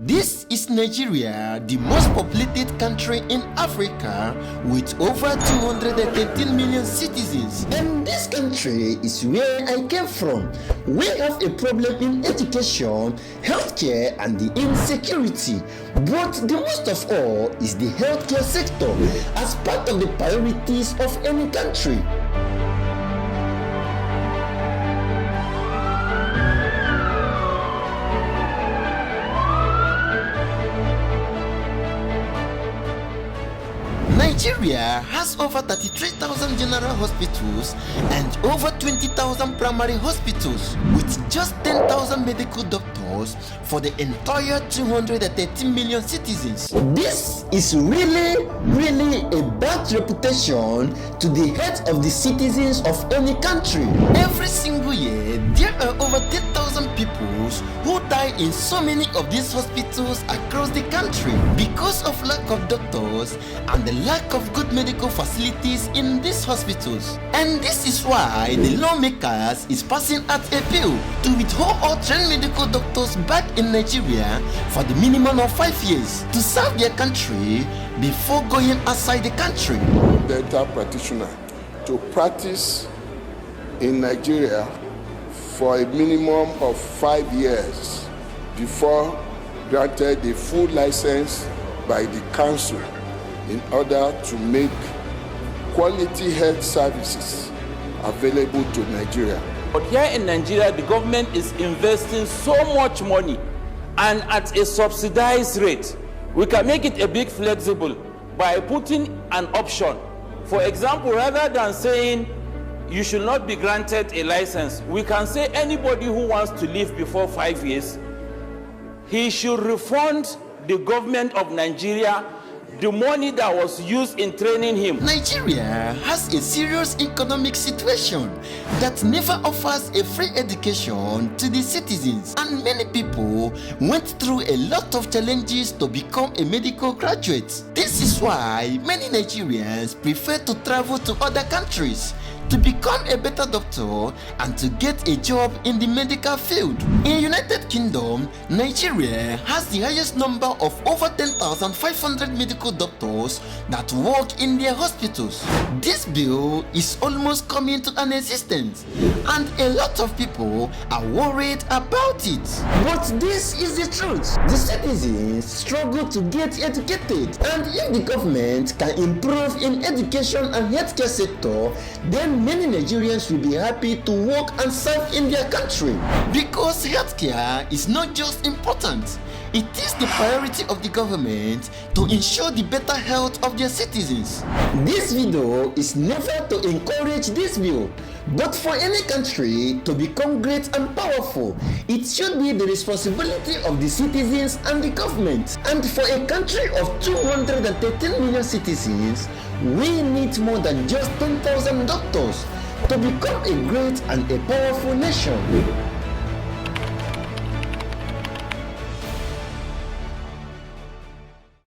This is Nigeria, the most populated country in Africa with over 213 million citizens. And this country is where I came from. We have a problem in education, healthcare, and the insecurity. But the most of all is the healthcare sector as part of the priorities of any country. Nigeria has over 33,000 general hospitals and over 20,000 primary hospitals with just 10,000 medical doctors for the entire 213 million citizens. This is really a bad reputation to the heads of the citizens of any country. Every single year, there are over 10,000 people who die in so many of these hospitals across the country because of lack of doctors and the lack of good medical facilities in these hospitals. And this is why the lawmakers is passing out a bill to withhold all trained medical doctors back in Nigeria for the minimum of 5 years to serve their country before going outside the country. Dental practitioner to practice in Nigeria for a minimum of 5 years before granted a full license by the council in order to make quality health services available to Nigeria. But here in Nigeria, the government is investing so much money and at a subsidized rate. We can make it a bit flexible by putting an option. For example, rather than saying you should not be granted a license, we can say anybody who wants to live before 5 years, he should refund the government of Nigeria the money that was used in training him. Nigeria has a serious economic situation that never offers a free education to the citizens, and many people went through a lot of challenges to become a medical graduate. This is why many Nigerians prefer to travel to other countries to become a better doctor and to get a job in the medical field. In United Kingdom, Nigeria has the highest number of over 10,500 medical doctors that work in their hospitals. This bill is almost coming to an existence, and a lot of people are worried about it. But this is the truth. The citizens struggle to get educated, and if the government can improve in education and healthcare sector, then many Nigerians will be happy to work and serve in their country. Because healthcare is not just important, it is the priority of the government to ensure the better health of their citizens. This video is never to encourage this bill, but for any country to become great and powerful, it should be the responsibility of the citizens and the government. And for a country of 213 million citizens, we need more than just 10,000 doctors to become a great and a powerful nation.